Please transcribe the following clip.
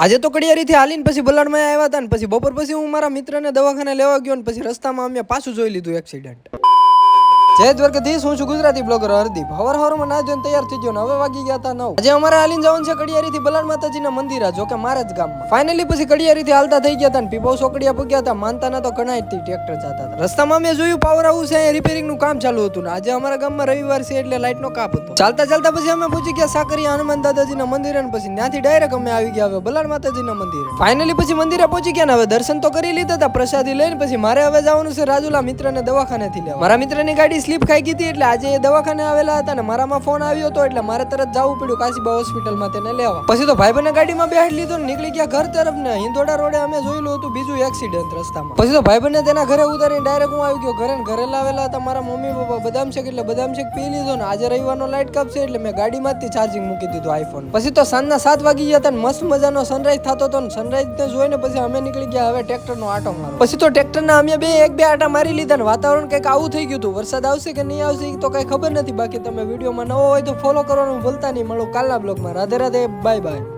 આજે તો કડિયારીથી હાલીને પછી બલાડમાં આવ્યા હતા ને પછી બપોર પછી હું મારા મિત્રને દવાખાને લેવા ગયો ને પછી રસ્તામાં અમે પાછું જોઈ લીધું એક્સિડન્ટ. જય દ્વારકાધીશ, હું છું ગુજરાતી બ્લોગર હરદીપ. હવારમાં ના જોઈને તૈયાર થઈ ગયો ને હવે વાગી ગયા હતા 9. આજે અમારે હાલીને જવાનું છે કડિયારીથી બલાડ માતાજીના મંદિર, જો કે મારા જ ગામમાં. ફાઇનલી પછી કડિયારીથી હાલતા થઈ ગયા હતા ને પીપો ચોકડીયા પૂગ્યા હતા. માનતા ના તો ઘણા ટ્રેક્ટર જતા હતા. રસ્તામાં મેં જોયું પાવર હાઉસ છે, રિપેરિંગ નું કામ ચાલુ હતું ને આજે અમારા ગામમાં રવિવાર છે એટલે લાઈટ નો કાપ હતો. ચાલતા ચાલતા પછી અમે પહોંચી ગયા સાકરિયા હનુમાન દાદાજીના મંદિરે ને પછી ત્યાંથી ડાયરેક્ટ અમે આવી ગયા હવે બલાડ માતાજીના મંદિરે. ફાઇનલી પછી મંદિરે પહોંચી ગયા ને હવે દર્શન તો કરી લીધા હતા, પ્રસાદી લઈને પછી મારે હવે જવાનું છે રાજુલા મિત્રને દવાખાનેથી લેવા. મારા મિત્રની ગાડી સ્લીપ ખાઈ ગઈ હતી એટલે આજે એ દવાખાને આવેલા હતા ને મારામાં ફોન આવ્યો હતો એટલે મારે તરત જવું પડ્યું કાશીબા હોસ્પિટલમાં તેને લેવા. પછી તો ભાઈબંધને ગાડીમાં બેહાડી લીધો ને નીકળી ગયા ઘર તરફ ને હિંદોડા રોડે અમે જોયેલું હતું બીજું એક્સિડન્ટ રસ્તામાં. પછી તો ભાઈબંધને તેના ઘરે ઉતારીને ડાયરેક્ટ હું આવી ગયો ઘરે ને ઘરે લાવેલા હતા મારા મમ્મી પપ્પા બદામ શેક એટલે બદામ શેક પી લીધો ને આજે રવિવારનો લાઈટ કાપ છે એટલે મેં ગાડીમાંથી ચાર્જિંગ મૂકી દીધું આઈફોન. પછી તો સાંજના 7 વાગી ગયા હતા ને મસ્ત મજાનો સનરાઈઝ થતો હતો ને સનરાઈઝ ને જોઈને પછી અમે નીકળી ગયા હવે ટ્રેક્ટરનો આટો મારો. પછી તો ટ્રેક્ટરના અમે એક બે આટા મારી લીધા ને વાતાવરણ કંઈક આવું થઈ ગયું હતું. વરસાદ આવશે કે નહીં આવશે તો કઈ ખબર નથી. બાકી તમે વિડીયોમાં નવો હોય તો ફોલો કરવાનું ભૂલતા નહીં. મળો કાલના બ્લોગમાં. Radhe Radhe, bye bye.